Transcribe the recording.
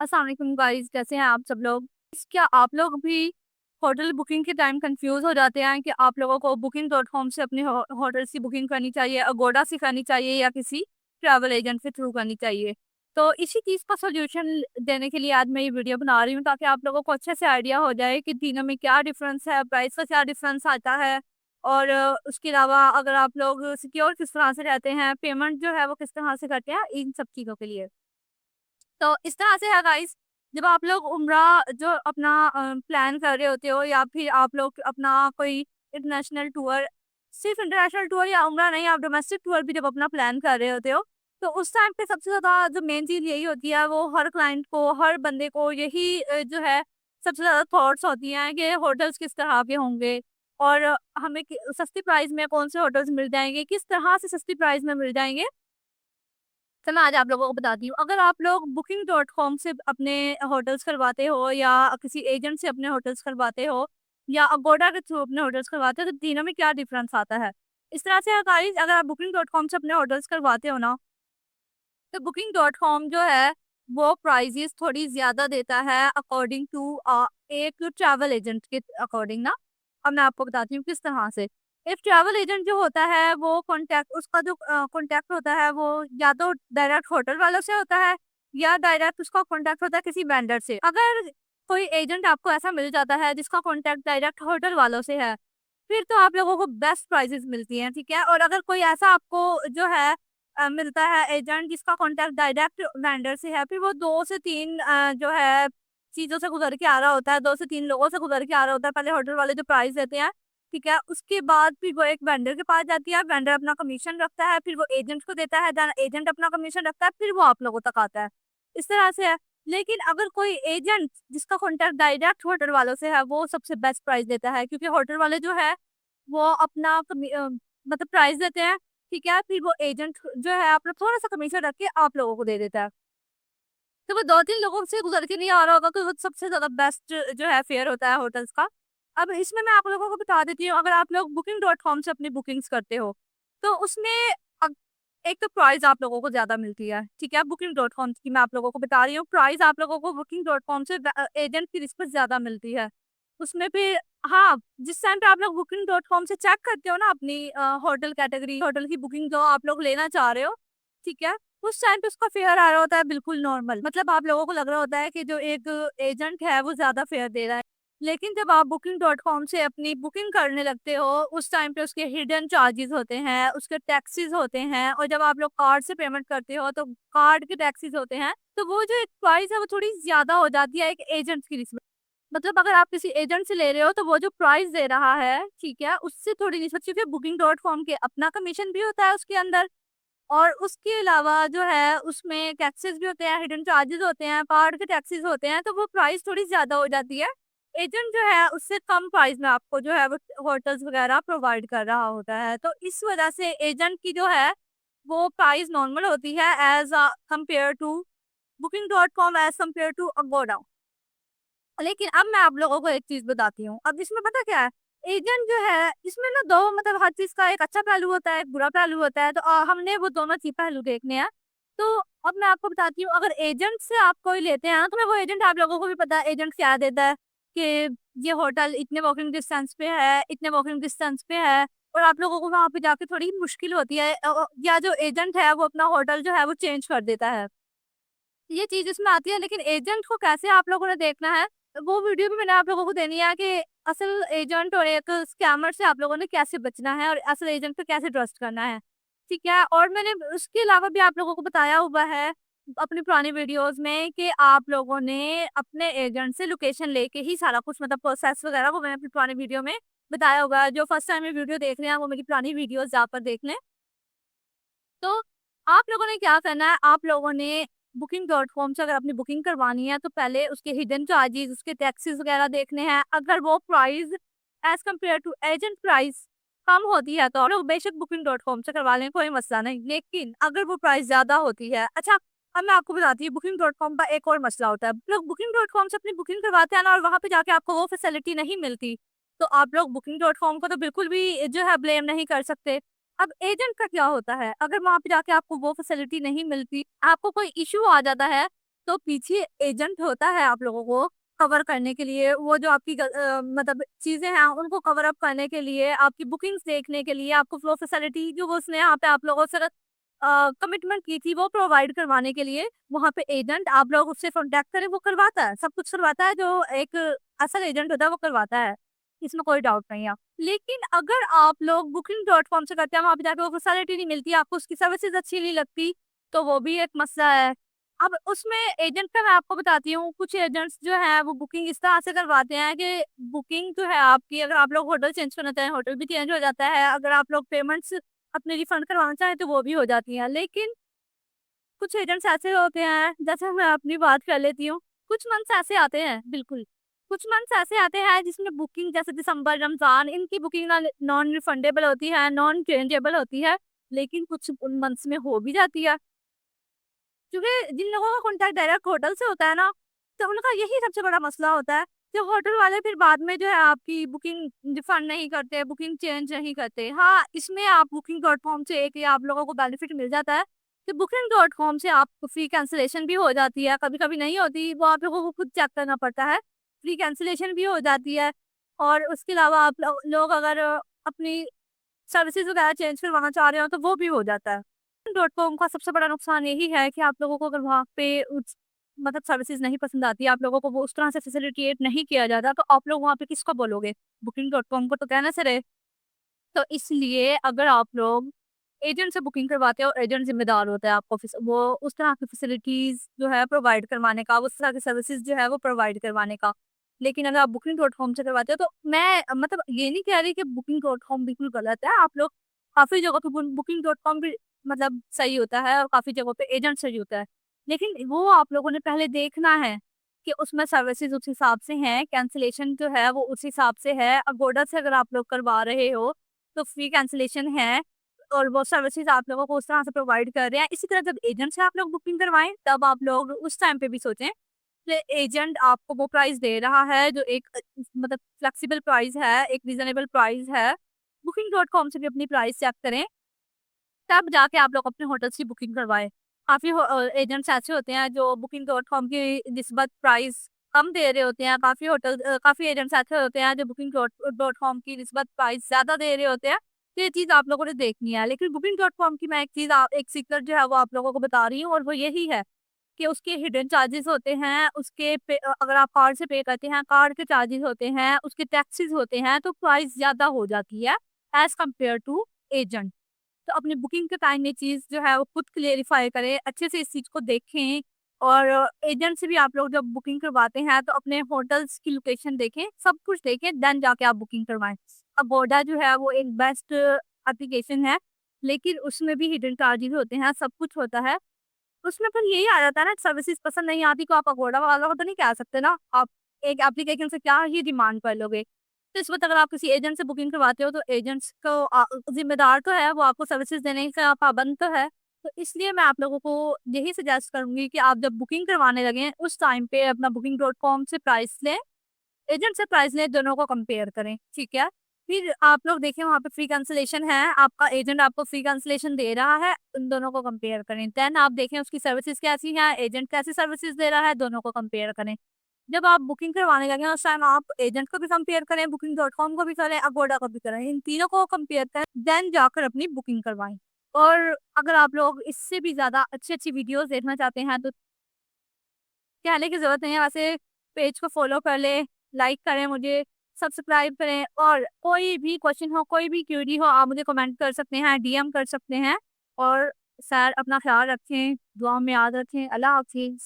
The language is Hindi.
अस्सलाम वालेकुम गाइस, कैसे हैं आप सब लोग। क्या आप लोग भी होटल बुकिंग के टाइम कंफ्यूज हो जाते हैं कि आप लोगों को booking.com से अपने होटल्स की बुकिंग करनी चाहिए, अगोडा से करनी चाहिए या किसी ट्रैवल एजेंट के थ्रू करनी चाहिए। तो इसी चीज़ का सोल्यूशन देने के लिए आज मैं ये वीडियो बना रही हूँ ताकि आप लोगों को अच्छे से आइडिया हो जाए कि तीनों में क्या डिफरेंस है, प्राइस का क्या डिफरेंस आता है। और उसके अलावा अगर आप लोग सिक्योर किस तरह से रहते हैं, पेमेंट जो है वो किस तरह से करते हैं, इन सब चीज़ों के लिए। तो इस तरह से है गाइस, जब आप लोग उम्रा जो अपना प्लान कर रहे होते हो या फिर आप लोग अपना कोई इंटरनेशनल टूर, सिर्फ इंटरनेशनल टूर या उम्रा नहीं, आप डोमेस्टिक टूर भी जब अपना प्लान कर रहे होते हो, तो उस टाइम पे सबसे ज़्यादा जो मेन चीज़ यही होती है, वो हर क्लाइंट को, हर बंदे को यही जो है सबसे ज़्यादा थॉट्स होती हैं कि होटल्स किस तरह के होंगे और हमें सस्ती प्राइस में कौन से होटल्स मिल जाएंगे, किस तरह से सस्ती प्राइस में मिल जाएंगे। तो मैं आज आप लोगों को बताती हूँ, अगर आप लोग booking.com से अपने होटल्स करवाते हो या किसी एजेंट से अपने होटल्स करवाते हो या अगोडा के थ्रू अपने होटल्स करवाते हो, तो तीनों में क्या डिफरेंस आता है। इस तरह से गाइस, अगर आप booking.com से अपने होटल्स करवाते हो ना, तो booking.com जो है वो प्राइजेस थोड़ी ज़्यादा देता है अकॉर्डिंग टू एक ट्रैवल एजेंट के अकॉर्डिंग ना। अब मैं आपको बताती हूँ किस तरह से। एक ट्रैवल एजेंट जो होता है वो कॉन्टैक्ट, उसका जो कॉन्टैक्ट होता है वो या तो डायरेक्ट होटल वालों से होता है या डायरेक्ट उसका कॉन्टैक्ट होता है किसी वेंडर से। अगर कोई एजेंट आपको ऐसा मिल जाता है जिसका कॉन्टैक्ट डायरेक्ट होटल वालों से है, फिर तो आप लोगों को बेस्ट प्राइजेस मिलती हैं, ठीक है। और अगर कोई ऐसा आपको जो है मिलता है एजेंट जिसका कॉन्टैक्ट डायरेक्ट वेंडर से है, फिर वो 2 से 3 जो है चीज़ों से गुज़र के आ रहा होता है, 2 से 3 लोगों से गुज़र के आ रहा होता है। पहले होटल वाले जो प्राइस देते हैं, ठीक है, उसके बाद फिर वो एक वेंडर के पास जाती है, वेंडर अपना कमीशन रखता है, फिर वो एजेंट को देता है, देन एजेंट अपना कमीशन रखता है, फिर वो आप लोगों तक आता है। इस तरह से है। लेकिन अगर कोई एजेंट जिसका कॉन्टैक्ट डायरेक्ट होटल वालों से है, वो सबसे बेस्ट प्राइस देता है, क्योंकि होटल वाले जो है वो अपना मतलब प्राइस देते हैं, ठीक है, फिर वो एजेंट जो है अपना थोड़ा-सा कमीशन रख के आप लोगों को दे देता है। तो वो 2-3 लोगों से गुज़र के नहीं आ रहा होगा, तो वो सबसे ज़्यादा बेस्ट जो है फेयर होता है होटल्स का। अब इसमें मैं आप लोगों को बता देती हूँ, अगर आप लोग booking.com से अपनी बुकिंग्स करते हो, तो उसमें अग एक तो प्राइस आप लोगों को ज़्यादा मिलती है, ठीक है? booking.com की मैं आप लोगों को बता रही हूँ, प्राइस आप लोगों को booking.com से एजेंट की रिस्पेक्ट ज़्यादा मिलती है। उसमें फिर हाँ, जिस टाइम पे आप लोग booking.com से चेक करते हो ना अपनी होटल कैटेगरी, होटल की बुकिंग जो आप लोग लेना चाह रहे हो, ठीक है? उस टाइम पे उसका फेयर आ रहा होता है बिल्कुल नॉर्मल। मतलब आप लोगों को लग रहा होता है कि जो एक एजेंट है वो ज़्यादा फेयर दे रहा है। लेकिन जब आप booking.com से अपनी बुकिंग करने लगते हो, उस टाइम पे उसके हिडन चार्जेज़ होते हैं, उसके टैक्सेस होते हैं, और जब आप लोग कार्ड से पेमेंट करते हो तो कार्ड के टैक्सेस होते हैं। तो वो जो एक प्राइस है वो थोड़ी ज़्यादा हो जाती है एक एजेंट की रिस्पेक्ट। मतलब अगर आप किसी एजेंट से ले रहे हो तो वो जो प्राइस दे रहा है, ठीक है, उससे थोड़ी निस्बत, क्योंकि booking.com के अपना कमीशन भी होता है उसके अंदर, और उसके अलावा जो है उसमें टैक्सेस भी होते हैं, हिडन चार्जेस होते हैं, कार्ड के टैक्सेस होते हैं, तो वो प्राइस थोड़ी ज़्यादा हो जाती है। एजेंट जो है उससे कम प्राइस में आपको जो है वो होटल्स वगैरह प्रोवाइड कर रहा होता है। तो इस वजह से एजेंट की जो है वो प्राइस नॉर्मल होती है as compare to booking.com, as compare to Agoda. लेकिन अब मैं आप लोगों को एक चीज़ बताती हूँ। अब इसमें पता क्या है? एजेंट जो है इसमें ना 2 मतलब हर चीज़ का एक अच्छा पहलू होता है, एक बुरा पहलू होता है, तो हमने वो दोनों चीज़ पहलू देखने हैं। तो अब मैं आपको बताती हूँ, अगर एजेंट से आप कोई लेते हैं ना, तो मैं वो एजेंट, आप लोगों को भी पता है एजेंट क्या देता है कि ये होटल इतने वॉकिंग डिस्टेंस पे है, इतने वॉकिंग डिस्टेंस पे है, और आप लोगों को वहाँ पे जाके थोड़ी मुश्किल होती है, या जो एजेंट है वो अपना होटल जो है वो चेंज कर देता है। ये चीज़ इसमें आती है, लेकिन एजेंट को कैसे आप लोगों ने देखना है, वो वीडियो भी मैंने आप लोगों को देनी है कि असल एजेंट और एक स्कैमर से आप लोगों ने कैसे बचना है और असल एजेंट पे कैसे ट्रस्ट करना है, ठीक है? और मैंने उसके अलावा भी आप लोगों को बताया हुआ है अपनी पुरानी वीडियोज़ में कि आप लोगों ने अपने एजेंट से लोकेशन लेके ही सारा कुछ, मतलब प्रोसेस वगैरह, वो मैंने अपनी पुरानी वीडियो में बताया हुआ है। जो फर्स्ट टाइम ये वीडियो देख रहे हैं, वो मेरी पुरानी वीडियोज़ जाकर देख लें। तो आप लोगों ने क्या करना है, आप लोगों ने booking.com से अगर अपनी बुकिंग करवानी है, तो पहले उसके हिडन चार्जेस, उसके टैक्सेस वगैरह देखने हैं। अगर वो price as compare to agent price कम होती है, तो आप लोग बेशक booking.com से करवा लें, कोई मसला नहीं। लेकिन अगर वो प्राइस ज़्यादा होती है, अच्छा, अब मैं आपको बताती हूँ booking.com का एक और मसला होता है। लोग booking.com से अपनी बुकिंग करवाते हैं ना, और वहाँ पे जाके आपको वो फैसिलिटी नहीं मिलती, तो आप लोग booking.com को तो बिल्कुल भी जो है ब्लेम नहीं कर सकते। अब एजेंट का क्या होता है, अगर वहाँ पे जाके आपको वो फैसिलिटी नहीं मिलती, आपको कोई इश्यू आ जाता है, तो पीछे एजेंट होता है आप लोगों को कवर करने के लिए, वो जो आपकी मतलब चीज़ें हैं उनको कवर अप करने के लिए, आपकी बुकिंग्स देखने के लिए, आपको फ्लो फैसिलिटी जो वो उसने यहाँ पे आप लोगों से कमिटमेंट की थी वो प्रोवाइड करवाने के लिए वहाँ पे एजेंट आप लोग उससे कॉन्टैक्ट करें, वो करवाता है, सब कुछ करवाता है, जो एक असल एजेंट होता है वो करवाता है, इसमें कोई डाउट नहीं है। लेकिन अगर आप लोग booking.com से करते हैं, वहाँ पे जाके वो फैसिलिटी नहीं मिलती, आपको उसकी सर्विसेज अच्छी नहीं लगती, तो वो भी एक मसला है। अब उसमें एजेंट का मैं आपको बताती हूँ, कुछ एजेंट्स जो है वो बुकिंग इस तरह से करवाते हैं कि बुकिंग जो है आपकी, अगर आप लोग होटल चेंज करना चाहें होटल भी चेंज हो जाता है, अगर आप लोग पेमेंट्स अपने रिफंड करवाना चाहें तो वो भी हो जाती हैं। लेकिन कुछ एजेंट्स ऐसे होते हैं, जैसे मैं अपनी बात कर लेती हूँ, कुछ मंथ्स ऐसे आते हैं, बिल्कुल कुछ मंथ्स ऐसे आते हैं जिसमें बुकिंग, जैसे दिसंबर रमजान, इनकी बुकिंग नॉन रिफंडेबल होती है, नॉन चेंजेबल होती है, लेकिन कुछ उन मंथ्स में हो भी जाती है, क्योंकि जिन लोगों का कॉन्टैक्ट डायरेक्ट होटल से होता है ना, तो उनका यही सबसे बड़ा मसला होता है कि होटल वाले फिर बाद में जो है आपकी बुकिंग रिफंड नहीं करते, बुकिंग चेंज नहीं करते। हाँ, इसमें आप booking.com से एक ये आप लोगों को बेनिफिट मिल जाता है कि booking.com से आप फ्री कैंसिलेशन भी हो जाती है, कभी-कभी नहीं होती, वो आप लोगों को खुद चेक करना पड़ता है, फ्री कैंसिलेशन भी हो जाती है। और उसके अलावा आप लोग अगर अपनी सर्विसेज वगैरह चेंज करवाना चाह रहे हो तो वो भी हो जाता है। डॉट कॉम का सबसे बड़ा नुकसान यही है कि आप लोगों को अगर वहाँ पे मतलब सर्विसेज नहीं पसंद आती, आप लोगों को वो उस तरह से फैसिलिटेट नहीं किया जाता, तो आप लोग वहाँ पे किसको बोलोगे? booking.com को तो कहना से रहे। तो इसलिए अगर आप लोग एजेंट से बुकिंग करवाते हो, एजेंट ज़िम्मेदार होता है आपको वो उस तरह की फैसिलिटीज़ जो है प्रोवाइड करवाने का, उस तरह की सर्विसेज़ जो है वो प्रोवाइड करवाने का। लेकिन अगर आप booking.com से करवाते हो तो मैं मतलब ये नहीं कह रही कि booking.com बिल्कुल गलत है, आप लोग काफ़ी जगह पे booking.com भी मतलब सही होता है और काफ़ी जगहों पे एजेंट सही होता है। लेकिन वो आप लोगों ने पहले देखना है कि उसमें सर्विसेज़ उस हिसाब से हैं, कैंसलेशन जो है वो उस हिसाब से है। अगोडा से अगर आप लोग करवा रहे हो तो फ्री कैंसलेशन है और वो सर्विसेज़ आप लोगों को उस तरह से प्रोवाइड कर रहे हैं। इसी तरह जब एजेंट से आप लोग बुकिंग करवाएँ, तब आप लोग उस टाइम पे भी सोचें कि एजेंट आपको वो प्राइस दे रहा है जो एक मतलब फ्लेक्सिबल प्राइस है, एक रीज़नेबल प्राइस है। booking.com से भी अपनी प्राइस चेक करें, तब जाके आप लोग अपने होटल्स की बुकिंग करवाएँ। काफ़ी एजेंट्स ऐसे होते हैं जो booking.com की निस्बत प्राइस कम दे रहे होते हैं, काफ़ी एजेंट्स ऐसे होते हैं जो booking.com की निस्बत प्राइस ज़्यादा दे रहे होते हैं। तो ये चीज़ आप लोगों ने देखनी है। लेकिन booking.com की मैं एक सीक्रेट जो है वो आप लोगों को बता रही हूँ, और वो यही है कि उसके हिडन चार्जेस होते हैं, अगर आप कार्ड से पे करते हैं, कार्ड के चार्जेस होते हैं, उसके टैक्सेस होते हैं, तो प्राइस ज़्यादा हो जाती है एज़ कम्पेयर टू एजेंट। तो अपनी बुकिंग के टाइम ये चीज़ जो है वो खुद क्लेरिफाई करें, अच्छे से इस चीज़ को देखें, और एजेंट से भी आप लोग जब बुकिंग करवाते हैं तो अपने होटल्स की लोकेशन देखें, सब कुछ देखें, देन जाके आप बुकिंग करवाएँ। अगोडा जो है वो एक बेस्ट एप्लीकेशन है, लेकिन उसमें भी हिडन चार्जेस होते हैं, सब कुछ होता है। उसमें फिर यही आ जाता है ना, सर्विसेज़ पसंद नहीं आती तो आप अगोड़ा वालों को तो नहीं कह सकते ना, आप एक एप्लीकेशन से क्या ही डिमांड कर लोगे। तो इस वक़्त अगर आप किसी एजेंट से बुकिंग करवाते हो तो एजेंट्स को ज़िम्मेदार तो है, वो आपको सर्विसेज़ देने का पाबंद तो है। तो इसलिए मैं आप लोगों को यही सजेस्ट करूँगी कि आप जब बुकिंग करवाने लगें, उस टाइम पे अपना booking.com से प्राइस लें, एजेंट से प्राइस लें, दोनों को कंपेयर करें, ठीक है? फिर आप लोग देखें वहाँ पे फ्री कैंसलेशन है, आपका एजेंट आपको फ्री कैंसलेशन दे रहा है, उन दोनों को कंपेयर करें। देन आप देखें उसकी सर्विसेज़ कैसी हैं, एजेंट कैसी सर्विसेज़ दे रहा है, दोनों को कंपेयर करें। जब आप बुकिंग करवाने लगें उस टाइम आप एजेंट को भी कंपेयर करें, booking.com को भी करें, अगोडा को भी करें, इन तीनों को कंपेयर करें, देन जाकर अपनी बुकिंग करवाएँ। और अगर आप लोग इससे भी ज़्यादा अच्छी-अच्छी वीडियोज़ देखना चाहते हैं तो कहने की ज़रूरत नहीं है, वैसे पेज को फ़ॉलो कर लें, लाइक करें मुझे, सब्सक्राइब करें, और कोई भी क्वेश्चन हो, कोई भी क्वेरी हो, आप मुझे कमेंट कर सकते हैं, डीएम कर सकते हैं, और सर अपना ख़्याल रखें, दुआ में याद रखें। अल्लाह हाफ़िज़।